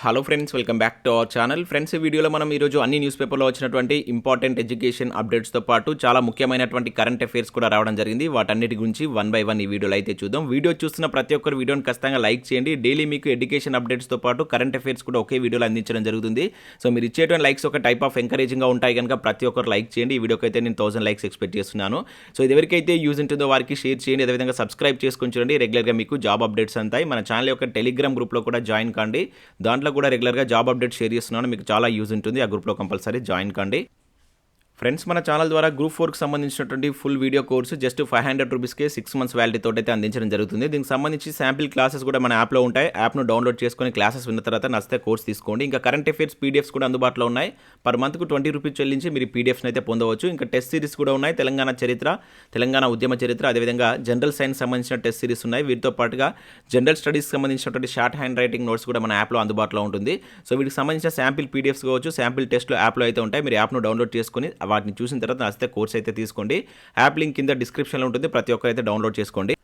Hello friends, welcome back to our channel. Friends, ఈ వీడియోలో మనం ఈరోజు అన్ని న్యూస్ పేపర్లో వచ్చినటువంటి ఇంపార్టెంట్ ఎడ్యుకేషన్ అప్డేట్స్తో పాటు చాలా ముఖ్యమైనటువంటి కరెంట్ అఫైర్స్ కూడా రావడం జరిగింది. వాటన్నిటి గురించి వన్ బై వన్ ఈ వీడియోలో అయితే చూద్దాం. వీడియో చూస్తున్న ప్రతి ఒక్కరు వీడియోని ఖచ్చితంగా లైక్ చేయండి. డైలీ మీకు ఎడ్యుకేషన్ అప్డేట్స్తో పాటు కరెంట్ అఫైర్స్ కూడా ఒకే వీడియోలో అందించడం జరుగుతుంది. సో మీరు ఇచ్చేటువంటి లైక్స్ ఒక టైప్ ఆఫ్ ఎంకరేజింగ్గా ఉంటాయి కనుక ప్రతి ఒక్కరు లైక్ చేయండి. ఈ వీడియోకి అయితే నేను 1000 లైక్స్ ఎక్స్పెక్ట్ చేస్తున్నాను. సో ఇది ఎవరికైతే యూజ్ ఉంటుందో వారికి షేర్ చేయండి. అదేవిధంగా సబ్స్క్రైబ్ చేసుకొని చూడండి. రెగ్యులర్గా మీకు జాబ్ అప్డేట్స్ అంతాయి. మన ఛానల్ యొక్క టెలిగ్రామ్ గ్రూప్లో కూడా జాయిన్ కండి. దాంట్లో కూడా రెగ్యులర్గా జాబ్ అప్డేట్ షేర్ చేస్తున్నాను. మీకు చాలా యూజ్ ఉంటుంది. ఆ గ్రూప్లో కంపల్సరీ జాయిన్ కండి. ఫ్రెండ్స్, మన ఛానల్ ద్వారా గ్రూప్ 4కి సంబంధించినటువంటి ఫుల్ వీడియో కోర్సు జస్ట్ 500 రూపీస్కే 6 మంత్స్ వ్యాలిటీ తోటి అయితే అందించడం జరుగుతుంది. దీనికి సంబంధించి శాంపిల్ క్లాసెస్ కూడా మన యాప్లో ఉంటాయి. యాప్ను డౌన్లోడ్ చేసుకొని క్లాసెస్ విన్న తర్వాత నచ్చితే కోర్స్ తీసుకోండి. ఇంకా కరెంట్ అఫైర్స్ పీడిఎఫ్స్ కూడా అందుబాటులో ఉన్నాయి. పర్ మంత్కు 20 రూపీస్ చెల్లించి మీరు పీడిఎఫ్ని అయితే పొందవచ్చు. ఇంకా టెస్ట్ సిరీస్ కూడా ఉన్నాయి. తెలంగాణ చరిత్ర, తెలంగాణ ఉద్యమ చరిత్ర, అదేవిధంగా జనరల్ సైన్స్ సంబంధించిన టెస్ట్ సిరీస్ ఉన్నాయి. వీటితో పాటుగా జనరల్ స్టడీస్కి సంబంధించినటువంటి షార్ట్ హ్యాండ్ రైటింగ్ నోట్స్ కూడా మన యాప్లో అందుబాటులో ఉంటుంది. సో వీటికి సంబంధించిన శాంపిల్ పీడిఎఫ్స్ కావచ్చు, శాంపిల్ టెస్ట్లు యాప్లో అయితే ఉంటాయి. మీరు యాప్ను డౌన్లోడ్ చేసుకొని వాటిని చూసిన తర్వాత నచ్చితే కోర్స్ అయితే తీసుకోండి. యాప్ లింక్ కింద డిస్క్రిప్షన్లో ఉంటుంది. ప్రతి ఒక్కరైతే డౌన్లోడ్ చేసుకోండి.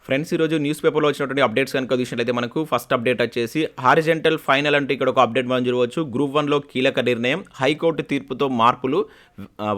ఫ్రెండ్స్, ఈరోజు న్యూస్ పేపర్లో వచ్చినటువంటి అప్డేట్స్ కనుక చూసినట్లయితే మనకు ఫస్ట్ అప్డేట్ వచ్చేసి హారిజెంటల్ ఫైనల్ అంటే ఇక్కడ ఒక అప్డేట్ మనం చూడవచ్చు. గ్రూప్ 1లో కీలక నిర్ణయం, హైకోర్టు తీర్పుతో మార్పులు,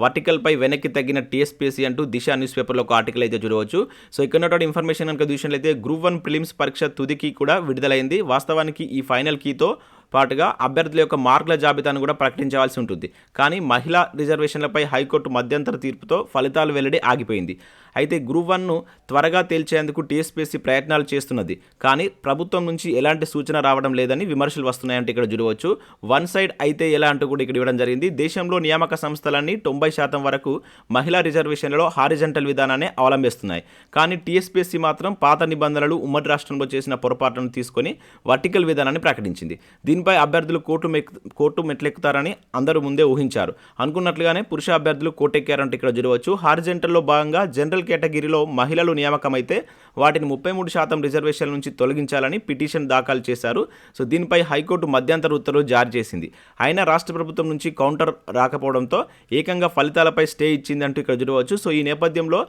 వర్టికల్పై వెనక్కి తగ్గిన టీఎస్పీఎస్సీ అంటూ దిశ న్యూస్ పేపర్లో ఒక ఆర్టికల్ అయితే చూడవచ్చు. సో ఇక్కడ ఉన్నటువంటి ఇన్ఫర్మేషన్ కనుక చూసినట్లయితే గ్రూప్ 1 ప్రిలిమ్స్ పరీక్ష తుది కీ కూడా విడుదలైంది. వాస్తవానికి ఈ ఫైనల్ కీతో పాటుగా అభ్యర్థుల యొక్క మార్కుల జాబితాను కూడా ప్రకటించవలసి ఉంటుంది. కానీ మహిళా రిజర్వేషన్లపై హైకోర్టు మధ్యంతర తీర్పుతో ఫలితాలు వెల్లడి ఆగిపోయింది. అయితే గ్రూప్ 1ను త్వరగా తేల్చేందుకు టీఎస్పీఎస్సీ ప్రయత్నాలు చేస్తున్నది. కానీ ప్రభుత్వం నుంచి ఎలాంటి సూచన రావడం లేదని విమర్శలు వస్తున్నాయంటే ఇక్కడ చూడవచ్చు. వన్ సైడ్ అయితే ఎలా అంటూ కూడా ఇక్కడ ఇవ్వడం జరిగింది. దేశంలో నియామక సంస్థలన్నీ 90% వరకు మహిళా రిజర్వేషన్లలో హారిజంటల్ విధానాన్ని అవలంబిస్తున్నాయి. కానీ టీఎస్పీఎస్సీ మాత్రం పాత నిబంధనలు, ఉమ్మడి రాష్ట్రంలో చేసిన పొరపాట్లను తీసుకొని వర్టికల్ విధానాన్ని ప్రకటించింది. దీనిపై అభ్యర్థులు కోర్టు మెట్లెక్కుతారని అందరూ ముందే ఊహించారు. అనుకున్నట్లుగానే పురుష అభ్యర్థులు కోర్టెక్కారంటే ఇక్కడ చూడవచ్చు. హారిజెంటల్లో భాగంగా జనరల్ కేటగిరీలో మహిళలు నియామకమైతే వాటిని 33% రిజర్వేషన్ల నుంచి తొలగించాలని పిటిషన్ దాఖలు చేశారు. సో దీనిపై హైకోర్టు మధ్యంతర ఉత్తర్వులు జారీ చేసింది. అయినా రాష్ట్ర ప్రభుత్వం నుంచి కౌంటర్ రాకపోవడంతో ఏకంగా ఫలితాలపై స్టే ఇచ్చిందంటూ ఇక్కడ చూడవచ్చు. సో ఈ నేపథ్యంలో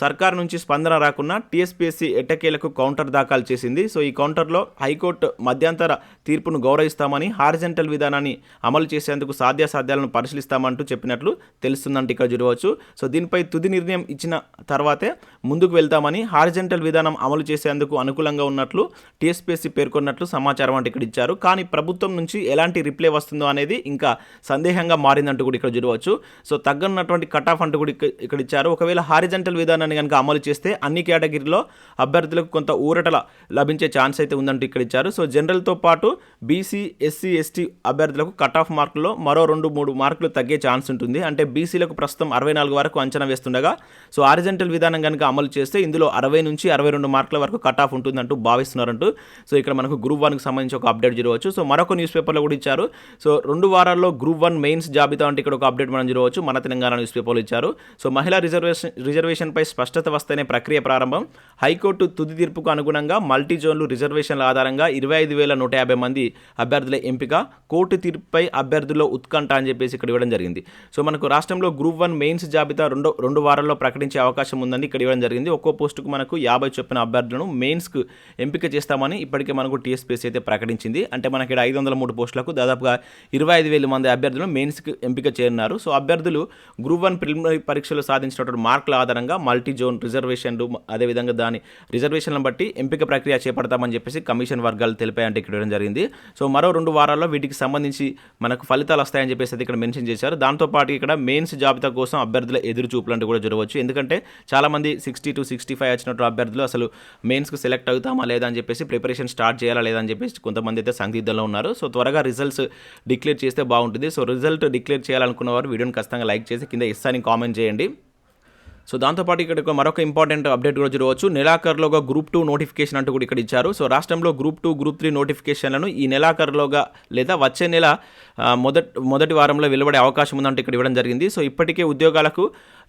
సర్కార్ నుంచి స్పందన రాకున్నా టీఎస్పీఎస్సీ ఎట్టకేలకు కౌంటర్ దాఖలు చేసింది. సో ఈ కౌంటర్లో హైకోర్టు మధ్యంతర తీర్పును గౌరవిస్తామని, హారిజెంటల్ విధానాన్ని అమలు చేసేందుకు సాధ్యాసాధ్యాలను పరిశీలిస్తామంటూ చెప్పినట్లు తెలుస్తుందంటే ఇక్కడ చూడవచ్చు. సో దీనిపై తుది నిర్ణయం ఇచ్చిన తర్వాతే ముందుకు వెళ్తామని, హారిజెంటల్ విధానం అమలు చేసేందుకు అనుకూలంగా ఉన్నట్లు టీఎస్పీఎస్సీ పేర్కొన్నట్లు సమాచారం అంటే ఇక్కడ ఇచ్చారు. కానీ ప్రభుత్వం నుంచి ఎలాంటి రిప్లై వస్తుందో అనేది ఇంకా సందేహంగా మారిందంటూ కూడా ఇక్కడ చూడవచ్చు. సో తగ్గనటువంటి కట్ ఆఫ్ అంటూ కూడా ఇక్కడ ఇచ్చారు. ఒకవేళ హారిజెంటల్ విధానాన్ని కనుక అమలు చేస్తే అన్ని కేటగిరీలో అభ్యర్థులకు కొంత ఊరటల లభించే ఛాన్స్ అయితే ఉందంటూ ఇక్కడ ఇచ్చారు. సో జనరల్తో పాటు బీసీ, ఎస్సీ, ఎస్టీ అభ్యర్థులకు కట్ ఆఫ్ మార్కుల్లో మరో 2-3 మార్కులు తగ్గే ఛాన్స్ ఉంటుంది. అంటే బీసీలకు ప్రస్తుతం 64 వరకు అంచనా వేస్తుండగా సో హారిజెంటల్ విధానం కనుక అమలు చేస్తే ఇందులో 60 నుంచి 62 మార్కుల వరకు కట్ ఆఫ్ ఉంటుందంటూ భావిస్తున్నారంటూ సో ఇక్కడ మనకు గ్రూప్ 1కి సంబంధించి ఒక అప్డేట్ చూడవచ్చు. సో మరొక న్యూస్ పేపర్లో కూడా ఇచ్చారు. సో 2 వారాల్లో గ్రూప్ 1 మెయిన్స్ జాబితా అంటే ఇక్కడ ఒక అప్డేట్ మనం చూడవచ్చు. మన తెలంగాణ న్యూస్ పేపర్లో ఇచ్చారు. సో మహిళా రిజర్వేషన్పై స్పష్టత వస్తేనే ప్రక్రియ ప్రారంభం. హైకోర్టు తుది తీర్పుకు అనుగుణంగా మల్టీ జోన్లు రిజర్వేషన్ల ఆధారంగా 25,150 మంది అభ్యర్థుల ఎంపిక. కోర్టు తీర్పుపై అభ్యర్థుల్లో ఉత్కంఠ అని చెప్పేసి ఇక్కడ ఇవ్వడం జరిగింది. సో మనకు రాష్ట్రంలో గ్రూప్ 1 మెయిన్స్ జాబితా 2 వారాల్లో ప్రకటించే అవకాశం ఉందని ఇక్కడ ఇవ్వడం జరిగింది. ఒక్కో పోస్టుకు మనకు 50 చొప్పున అభ్యర్థులను మెయిన్స్కు ఎంపిక చేస్తామని ఇప్పటికే మనకు టీఎస్పీఎస్సీ అయితే ప్రకటించింది. అంటే మనకి 503 పోస్టులకు దాదాపుగా 25,000 మంది అభ్యర్థులను మెయిన్స్కి ఎంపిక చేయనున్నారు. సో అభ్యర్థులు గ్రూప్ 1 ప్రిలిమినరీ పరీక్షలో సాధించినటువంటి మార్కుల ఆధారంగా మల్టీ జోన్ రిజర్వేషన్లు, అదేవిధంగా దాని రిజర్వేషన్లను బట్టి ఎంపిక ప్రక్రియ చేపడతామని చెప్పేసి కమిషన్ వర్గాలు తెలిపాయంటే ఇక్కడ ఇవ్వడం జరిగింది. సో మరో 2 వారాల్లో వీటికి సంబంధించి మనకు ఫలితాలు వస్తాయని చెప్పేసి అయితే ఇక్కడ మెన్షన్ చేశారు. దాంతోపాటు ఇక్కడ మెయిన్స్ జాబితా కోసం అభ్యర్థుల ఎదురు చూపులంటూ కూడా చూడవచ్చు. ఎందుకంటే చాలామంది 60 to 65 వచ్చినట్టు అభ్యర్థులు అసలు మెయిన్స్కు సెలెక్ట్ అవుతామా లేదా అని చెప్పేసి ప్రిపరేషన్ స్టార్ట్ చేయాలా లేదా అని చెప్పేసి కొంతమంది అయితే సందిగ్ధంలో ఉన్నారు. సో త్వరగా రిజల్ట్స్ డిక్లేర్ చేస్తే బాగుంటుంది. సో రిజల్ట్ డిక్లేర్ చేయాలనుకున్న వారు వీడియోని ఖచ్చితంగా లైక్ చేసి కింద ఎస్ అని కామెంట్ చేయండి. సో దాంతోపాటు ఇక్కడ మరొక ఇంపార్టెంట్ అప్డేట్ కూడా చూడవచ్చు. నెలాఖరులోగా గ్రూప్ 2 నోటిఫికేషన్ అంటూ కూడా ఇక్కడ ఇచ్చారు. సో రాష్ట్రంలో గ్రూప్ 2, గ్రూప్ 3 నోటిఫికేషన్లను ఈ నెలాఖరులోగా లేదా వచ్చే నెల మొదటి వారంలో వెలువడే అవకాశం ఉందంటే ఇక్కడ ఇవ్వడం జరిగింది. సో ఇప్పటికే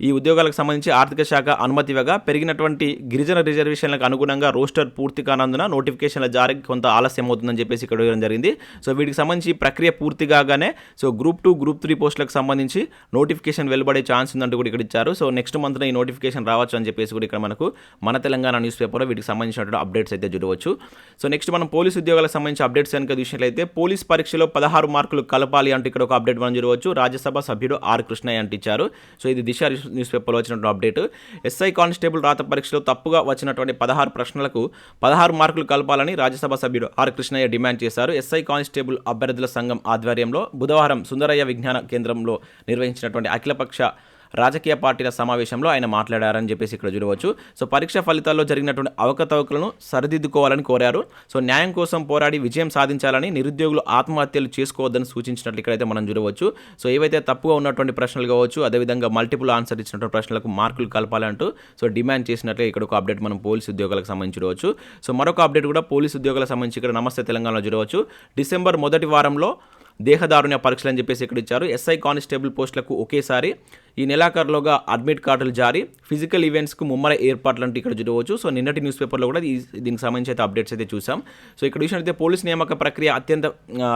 ఈ ఉద్యోగాలకు సంబంధించి ఆర్థిక శాఖ అనుమతి ఇవ్వగా పెరిగినటువంటి గిరిజన రిజర్వేషన్లకు అనుగుణంగా రోస్టర్ పూర్తి కానందున నోటిఫికేషన్ల జారీకి కొంత ఆలస్యం అవుతుందని చెప్పేసి ఇక్కడ ఇవ్వడం జరిగింది. సో వీటికి సంబంధించి ప్రక్రియ పూర్తి కాగానే సో గ్రూప్ 2, గ్రూప్ 3 పోస్టులకు సంబంధించి నోటిఫికేషన్ వెలువడే ఛాన్స్ ఉందంటూ కూడా ఇక్కడ ఇచ్చారు. సో నెక్స్ట్ మంత్లో ఈ నోటిఫికేషన్ రావచ్చు అని చెప్పేసి కూడా ఇక్కడ మనకు మన తెలంగాణ న్యూస్ పేపర్లో వీటికి సంబంధించినటువంటి అప్డేట్స్ అయితే చూడవచ్చు. సో నెక్స్ట్ మనం పోలీస్ ఉద్యోగాలకు సంబంధించిన అప్డేట్స్ కనుక చూసినట్లయితే పోలీస్ పరీక్షలో 16 మార్కులు కలపాలి అంటూ ఇక్కడ ఒక అప్డేట్ మనం చూడవచ్చు. రాజ్యసభ సభ్యుడు ఆర్ కృష్ణయ్య అంటూ ఇచ్చారు. సో ఇది దిశ న్యూస్ పేపర్లో వచ్చినటువంటి అప్డేట్. ఎస్ఐ కానిస్టేబుల్ రాత పరీక్షలో తప్పుగా వచ్చినటువంటి 16 ప్రశ్నలకు 16 మార్కులు కలపాలని రాజ్యసభ సభ్యుడు ఆర్ కృష్ణయ్య డిమాండ్ చేశారు. ఎస్ఐ కానిస్టేబుల్ అభ్యర్థుల సంఘం ఆధ్వర్యంలో బుధవారం సుందరయ్య విజ్ఞాన కేంద్రంలో నిర్వహించినటువంటి అఖిలపక్ష రాజకీయ పార్టీల సమావేశంలో ఆయన మాట్లాడారని చెప్పేసి ఇక్కడ చూడవచ్చు. సో పరీక్ష ఫలితాల్లో జరిగినటువంటి అవకతవకలను సరిదిద్దుకోవాలని కోరారు. సో న్యాయం కోసం పోరాడి విజయం సాధించాలని, నిరుద్యోగులు ఆత్మహత్యలు చేసుకోవద్దని సూచించినట్లు ఇక్కడైతే మనం చూడవచ్చు. సో ఏవైతే తప్పుగా ఉన్నటువంటి ప్రశ్నలు కావచ్చు, అదేవిధంగా మల్టిపుల్ ఆన్సర్ ఇచ్చినటువంటి ప్రశ్నలకు మార్కులు కలపాలంటూ సో డిమాండ్ చేసినట్లే ఇక్కడ ఒక అప్డేట్ మనం పోలీసు ఉద్యోగాలకు సంబంధించి చూడవచ్చు. సో మరొక అప్డేట్ కూడా పోలీసు ఉద్యోగాలకు సంబంధించి ఇక్కడ నమస్తే తెలంగాణలో చూడవచ్చు. డిసెంబర్ మొదటి వారంలో దేహదారుణ్య పరీక్షలు అని చెప్పేసి ఇక్కడ ఇచ్చారు. ఎస్ఐ కానిస్టేబుల్ పోస్టులకు ఒకేసారి ఈ నెలాఖరులోగా అడ్మిట్ కార్డులు జారీ, ఫిజికల్ ఈవెంట్స్కు ముమ్మర ఏర్పాట్లు అంటే ఇక్కడ చూడవచ్చు. సో నిన్నటి న్యూస్ పేపర్లో కూడా దీనికి సంబంధించి అయితే అప్డేట్స్ అయితే చూసాం. సో ఇక్కడ చూసినట్లయితే పోలీస్ నియామక ప్రక్రియ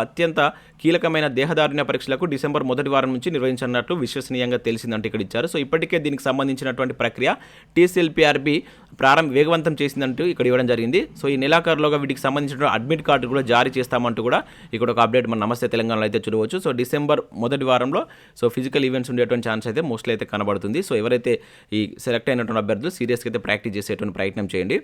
అత్యంత కీలకమైన దేహదారుణ్య పరీక్షలకు డిసెంబర్ మొదటి వారం నుంచి నిర్వహించనున్నట్లు విశ్వసనీయంగా తెలిసిందంటే ఇక్కడ ఇచ్చారు. సో ఇప్పటికే దీనికి సంబంధించినటువంటి ప్రక్రియ TSLPRB వేగవంతం చేసిందంటూ ఇక్కడ ఇవ్వడం జరిగింది. సో ఈ నెలాఖరులోగా వీటికి సంబంధించిన అడ్మిట్ కార్డు కూడా జారీ చేస్తామంటూ కూడా ఇక్కడ ఒక అప్డేట్ మన నమస్తే తెలంగాణలో అయితే చూడవచ్చు. సో డిసెంబర్ మొదటి వారంలో సో ఫిజికల్ ఈవెంట్స్ ఉండేటువంటి ఛాన్స్ అయితే మోస్ట్లీ అయితే కనబడుతుంది. సో ఎవరైతే ఈ సెలెక్ట్ అయినటువంటి అభ్యర్థులు సీరియస్గా అయితే ప్రాక్టీస్ చేసేటువంటి ప్రయత్నం చేయండి.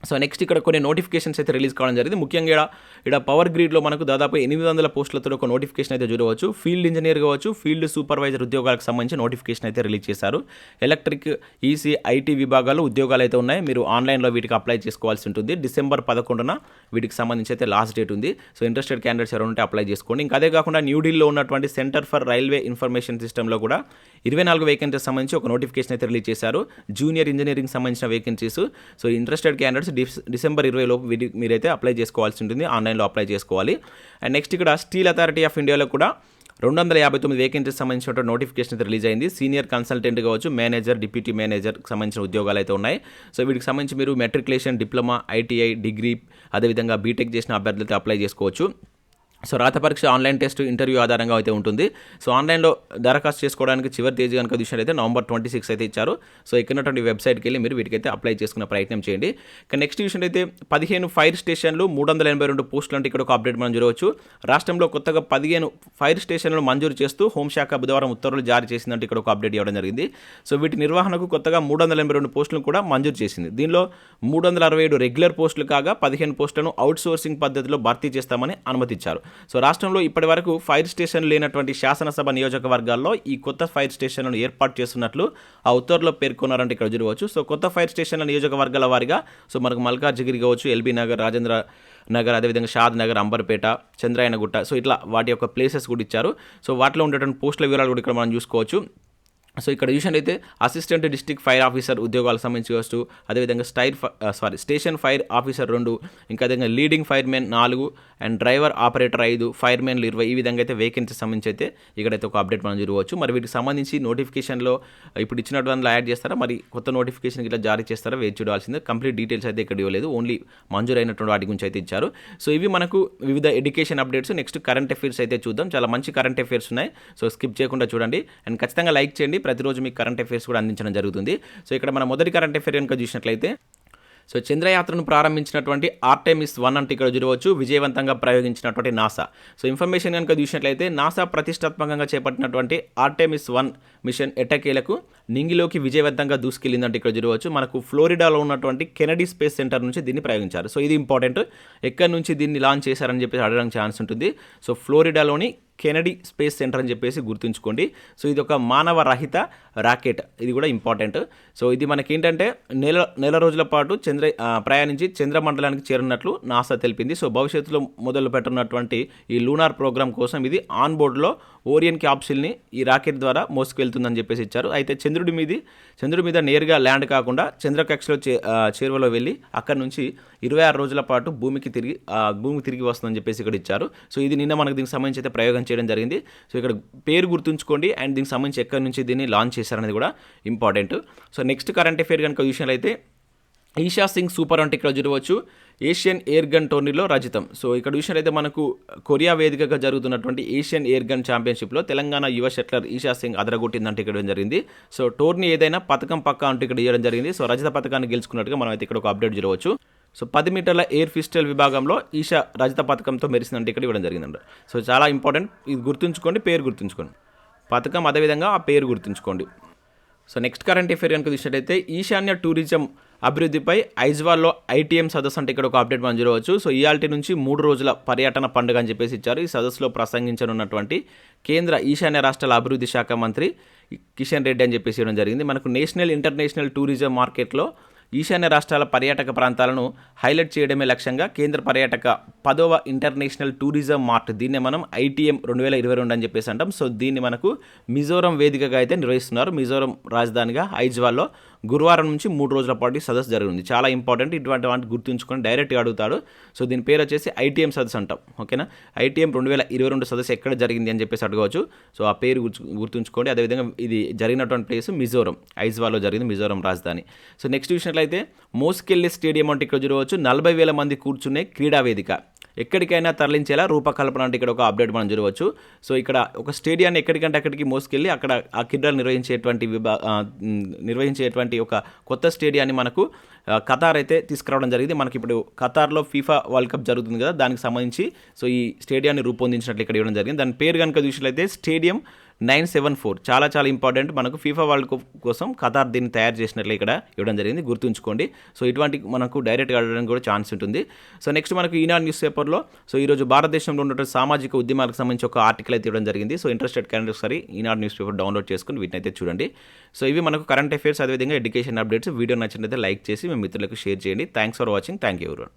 సో నెక్స్ట్ ఇక్కడ కొన్ని నోటిఫికేషన్స్ అయితే రిలీజ్ కావడం జరిగింది. ముఖ్యంగా ఇక్కడ పవర్ గ్రిడ్లో మనకు దాదాపు 800 పోస్టులతో ఒక నోటిఫికేషన్ అయితే చూడవచ్చు. ఫీల్డ్ ఇంజనీర్ కావచ్చు, ఫీల్డ్ సూపర్వైజర్ ఉద్యోగాలకు సంబంధించి నోటిఫికేషన్ అయితే రిలీజ్ చేశారు. ఎలక్ట్రిక్, ఈసీ, ఐటీ విభాగాల్లో ఉద్యోగాలు అయితే ఉన్నాయి. మీరు ఆన్లైన్లో వీటికి అప్లై చేసుకోవాల్సి ఉంటుంది. డిసెంబర్ 11న వీటికి సంబంధించి అయితే లాస్ట్ డేట్ ఉంది. సో ఇంట్రెస్టెడ్ క్యాండిడేట్స్ ఎవరు ఉంటే అప్లై చేసుకోండి. ఇంకా అదే కాకుండా న్యూఢిల్లీలో ఉన్నటువంటి సెంటర్ ఫర్ రైల్వే ఇన్ఫర్మేషన్ సిస్టంలో కూడా 24 వేకెన్సీస్ సంబంధించి ఒక నోటిఫికేషన్ అయితే రిలీజ్ చేశారు. జూనియర్ ఇంజనీరింగ్ సంబంధించిన vacancies. So interested candidates December 20 లోపు మీరైతే అప్లై చేసుకోవాల్సి ఉంటుంది. ఆన్లైన్లో అప్లై చేసుకోవాలి. అండ్ నెక్స్ట్ ఇక్కడ స్టీల్ అథారిటీ ఆఫ్ ఇండియాలో కూడా 259 వేకెన్సీస్ సంబంధించిన నోటిఫికేషన్ అయితే రిలీజ్ అయింది. సీనియర్ కన్సల్టెంట్ కావచ్చు, మేనేజర్, డిప్యూటీ మేనేజర్కి సంబంధించిన ఉద్యోగాలు అయితే ఉన్నాయి. సో వీటికి సంబంధించి మీరు మెట్రికులేషన్, డిప్లొమా, ఐటీఐ, డిగ్రీ, అదేవిధంగా బీటెక్ చేసిన అభ్యర్థులతో అప్లై చేసుకోవచ్చు. సో రాత పరీక్ష ఆన్లైన్ టెస్ట్, ఇంటర్వ్యూ ఆధారంగా అయితే ఉంటుంది. సో ఆన్లైన్లో దరఖాస్తు చేసుకోవడానికి చివరి తేదీ కనుక చూసినట్లయితే నవంబర్ 26 అయితే ఇచ్చారు. సో ఇక్కడటువంటి వెబ్సైట్కి వెళ్ళి మీరు వీటికైతే అప్లై చేసుకునే ప్రయత్నం చేయండి. ఇక నెక్స్ట్ చూసినట్లయితే 15 ఫైర్ స్టేషన్లు, 382 పోస్టులు అంటే ఇక్కడ ఒక అప్డేట్ మనం చూడవచ్చు. రాష్ట్రంలో కొత్తగా 15 ఫైర్ స్టేషన్లు మంజూరు చేస్తూ హోంశాఖ బుధవారం ఉత్తర్వులు జారీ చేసిందంటే ఇక్కడ ఒక అప్డేట్ ఇవ్వడం జరిగింది. సో వీటి నిర్వహణకు కొత్తగా 382 పోస్టులను కూడా మంజూరు చేసింది. దీనిలో 367 రెగ్యులర్ పోస్టులు కాగా 15 పోస్టులను అవుట్ సోర్సింగ్ పద్ధతిలో భర్తీ చేస్తామని అనుమతించారు. సో రాష్ట్రంలో ఇప్పటి వరకు ఫైర్ స్టేషన్ లేనటువంటి శాసనసభ నియోజకవర్గాల్లో ఈ కొత్త ఫైర్ స్టేషన్లను ఏర్పాటు చేస్తున్నట్లు ఆ ఉత్తర్వులో పేర్కొన్నారంటే ఇక్కడ చూడవచ్చు. సో కొత్త ఫైర్ స్టేషన్ల నియోజకవర్గాల వారిగా సో మనకు మల్కాజ్గిరి కావచ్చు, ఎల్బీ నగర్, రాజేంద్ర నగర్, అదేవిధంగా షాద్ నగర్, అంబర్పేట, చంద్రాయనగుట్ట, సో ఇట్లా వాటి యొక్క ప్లేసెస్ కూడా ఇచ్చారు. సో వాటిలో ఉండేటువంటి పోస్టుల వివరాలు కూడా ఇక్కడ మనం చూసుకోవచ్చు. సో ఇక్కడ చూసినట్లయితే అసిస్టెంట్ డిస్ట్రిక్ట్ ఫైర్ ఆఫీసర్ ఉద్యోగాలకు సంబంధించి వస్తూ, అదేవిధంగా స్టేషన్ ఫైర్ ఆఫీసర్ 2, ఇంకా అదేవిధంగా leading firemen 4 and driver operator 5, ఫైర్మెన్లు 20, ఈ విధంగా అయితే వేకెన్సీ సంబంధించి అయితే ఇక్కడైతే ఒక అప్డేట్ మనం చూడవచ్చు. మరి వీటికి సంబంధించి నోటిఫికేషన్లో ఇప్పుడు ఇచ్చినటువంటి యాడ్ చేస్తారా, మరి కొత్త నోటిఫికేషన్ ఇట్లా జారీ చేస్తారా, వేచి చూడాల్సిందే. కంప్లీట్ డీటెయిల్స్ అయితే ఇక్కడ ఇవ్వలేదు, ఓన్లీ మంజూరైనటువంటి వాటి గురించి అయితే ఇచ్చారు. సో ఇవి మనకు వివిధ education updates. Next current affairs అయితే చూద్దాం. చాలా మంచి కరెంట్ అఫైర్స్ ఉన్నాయి. సో స్కిప్ చేయకుండా చూడండి అండ్ ఖచ్చితంగా లైక్ చేయండి. ప్రతిరోజు మీకు కరెంట్ అఫైర్స్ కూడా అందించడం జరుగుతుంది. సో ఇక్కడ మన మొదటి కరెంట్ అఫైర్ కనుక చూసినట్లయితే సో చంద్రయాత్రను ప్రారంభించినటువంటి ఆర్టెమిస్ 1 అంటే ఇక్కడ చూడవచ్చు విజయవంతంగా ప్రయోగించినటువంటి నాసా. సో ఇన్ఫర్మేషన్ కనుక చూసినట్లయితే నాసా ప్రతిష్టాత్మకంగా చేపట్టినటువంటి ఆర్టెమిస్ 1 మిషన్ ఎట్టకేలకు నింగిలోకి విజయవంతంగా దూసుకెళ్ళిందంటే ఇక్కడ చూడవచ్చు. మనకు ఫ్లోరిడాలో ఉన్నటువంటి కెనడీ స్పేస్ సెంటర్ నుంచి దీన్ని ప్రయోగించారు. సో ఇది ఇంపార్టెంట్. ఎక్కడి నుంచి దీన్ని లాంచ్ చేశారని చెప్పేసి అడగడానికి ఛాన్స్ ఉంటుంది. సో ఫ్లోరిడాలోని కెనడీ స్పేస్ సెంటర్ అని చెప్పేసి గుర్తుంచుకోండి. సో ఇది ఒక మానవ రహిత రాకెట్, ఇది కూడా ఇంపార్టెంట్. సో ఇది మనకేంటంటే నెల రోజుల పాటు ప్రయాణించి చంద్రమండలానికి చేరున్నట్లు నాసా తెలిపింది. సో భవిష్యత్తులో మొదలు పెట్టనున్నటువంటి ఈ లూనార్ ప్రోగ్రామ్ కోసం ఇది ఆన్ బోర్డులో ఓరియన్ క్యాప్సిల్ని ఈ రాకెట్ ద్వారా మోసుకెళ్తుందని చెప్పేసి ఇచ్చారు. అయితే చంద్రుడి మీద నేరుగా ల్యాండ్ కాకుండా చంద్రకక్షలో చేరువలో వెళ్ళి అక్కడి నుంచి 26 రోజుల పాటు భూమికి తిరిగి వస్తుందని చెప్పేసి ఇక్కడ ఇచ్చారు. సో ఇది నిన్న మనకు దీనికి సంబంధించి అయితే ప్రయోగం చేయడం జరిగింది. సో ఇక్కడ పేరు గుర్తుంచుకోండి అండ్ దీనికి సంబంధించి ఎక్కడి నుంచి దీన్ని లాంచ్ చేశారనేది కూడా important. So next current affair కనుక విషయాలు అయితే ఈషా సింగ్ సూపర్ అంటే ఇక్కడ చూడవచ్చు ఏషియన్ ఎయిర్ గన్ టోర్నీలో రజితం. సో ఇక్కడ చూసినట్లయితే మనకు కొరియా వేదికగా జరుగుతున్నటువంటి ఏషియన్ ఎయిర్ గన్ ఛాంపియన్షిప్లో తెలంగాణ యువ షట్లర్ ఈషా సింగ్ అదరగొట్టిందంటే ఇక్కడ జరిగింది. సో టోర్నీ ఏదైనా పథకం పక్కా అంటూ ఇక్కడ ఇవ్వడం జరిగింది. సో రజత పథకాన్ని గెలుచుకున్నట్టుగా మనం అయితే ఇక్కడ ఒక అప్డేట్ చూడవచ్చు. సో 10 మీటర్ల ఎయిర్ పిస్టల్ విభాగంలో ఈషా రజత పథకంతో మెరిసిందంటే ఇక్కడ ఇవ్వడం జరిగిందంట. సో చాలా ఇంపార్టెంట్, ఇది గుర్తుంచుకోండి, పేరు గుర్తుంచుకోండి, పథకం అదేవిధంగా ఆ పేరు గుర్తుంచుకోండి. సో నెక్స్ట్ కరెంట్ అఫేర్ కనుక చూసినట్టయితే ఈశాన్య టూరిజం అభివృద్ధిపై ఐజ్వాల్లో ఐటీఎం సదస్సు అంటే ఇక్కడ ఒక అప్డేట్ మనం చూడవచ్చు. సో ఇయాల్టీ నుంచి 3 రోజుల పర్యటన పండుగ అని చెప్పేసి ఇచ్చారు. ఈ సదస్సులో ప్రసంగించనున్నటువంటి కేంద్ర ఈశాన్య రాష్ట్రాల అభివృద్ధి శాఖ మంత్రి కిషన్ రెడ్డి అని చెప్పేసి ఇవ్వడం జరిగింది. మనకు నేషనల్ ఇంటర్నేషనల్ టూరిజం మార్కెట్లో ఈశాన్య రాష్ట్రాల పర్యాటక ప్రాంతాలను హైలైట్ చేయడమే లక్ష్యంగా కేంద్ర పర్యాటక 10వ ఇంటర్నేషనల్ టూరిజం మార్ట్, దీన్నే మనం ఐటీఎం 2022 అని చెప్పేసి అంటాం. సో దీన్ని మనకు మిజోరం వేదికగా అయితే నిర్వహిస్తున్నారు. మిజోరం రాజధానిగా ఐజ్వాల్లో గురువారం నుంచి 3 రోజుల పాటు సదస్సు జరిగింది. చాలా ఇంపార్టెంట్, ఇటువంటి వాటిని గుర్తుంచుకొని డైరెక్ట్గా అడుగుతాడు. సో దీని పేరు వచ్చేసి ఐటీఎం సదస్సు అంటాం. ఓకేనా, ఐటీఎం 2022 సదస్సు ఎక్కడ జరిగింది అని చెప్పేసి అడగవచ్చు. సో ఆ పేరు గుర్తుంచుకోండి. అదేవిధంగా ఇది జరిగినటువంటి ప్లేస్ మిజోరం, ఐజ్వాల్లో జరిగింది, మిజోరం రాజధాని. సో నెక్స్ట్ చూసినట్లయితే మోస్కెళ్ళి స్టేడియం అంటే ఇక్కడ చూడవచ్చు 40,000 మంది కూర్చునే క్రీడా వేదిక, ఎక్కడికైనా తరలించేలా రూపకల్పన అంటే ఇక్కడ ఒక అప్డేట్ మనం చూడవచ్చు. సో ఇక్కడ ఒక స్టేడియాన్ని ఎక్కడికంటే అక్కడికి మోసుకెళ్ళి అక్కడ ఆ క్రీడలు నిర్వహించేటువంటి ఒక కొత్త స్టేడియాన్ని మనకు ఖతార్ అయితే తీసుకురావడం జరిగింది. మనకి ఇప్పుడు ఖతార్లో ఫీఫా వరల్డ్ కప్ జరుగుతుంది కదా, దానికి సంబంధించి సో ఈ స్టేడియాన్ని రూపొందించినట్లు ఇక్కడ ఇవ్వడం జరిగింది. దాని పేరు కనుక చూసినట్లయితే స్టేడియం 974. చాలా చాలా ఇంపార్టెంట్, మనకు ఫీఫా వరల్డ్ కప్ కోసం ఖతార్ దీన్ని తయారు చేసినట్లు ఇక్కడ ఇవ్వడం జరిగింది, గుర్తుంచుకోండి. సో ఇటువంటి మనకు డైరెక్ట్గా అడగడానికి కూడా ఛాన్స్ ఉంటుంది. సో నెక్స్ట్ మనకు ఈనాడు న్యూస్ పేపర్లో సో ఈరోజు భారతదేశంలో ఉన్నటువంటి సామాజిక ఉద్యమాలకు సంబంధించి ఒక ఆర్టికల్ అయితే ఇవ్వడం జరిగింది. సో ఇంట్రెస్టెడ్ క్యాండిడేట్స్ సరే ఈనాడు న్యూస్ పేపర్ డౌన్లోడ్ చేసుకుని వీటిని అయితే చూడండి. సో ఇవి మనకు కరెంట్ అఫైర్స్, అదేవిధంగా ఎడ్యుకేషన్ అప్డేట్స్. వీడియో నచ్చినట్లయితే లైక్ చేసి మీ మిత్రులకు షేర్ చేయండి. Thanks for watching. Thank you everyone.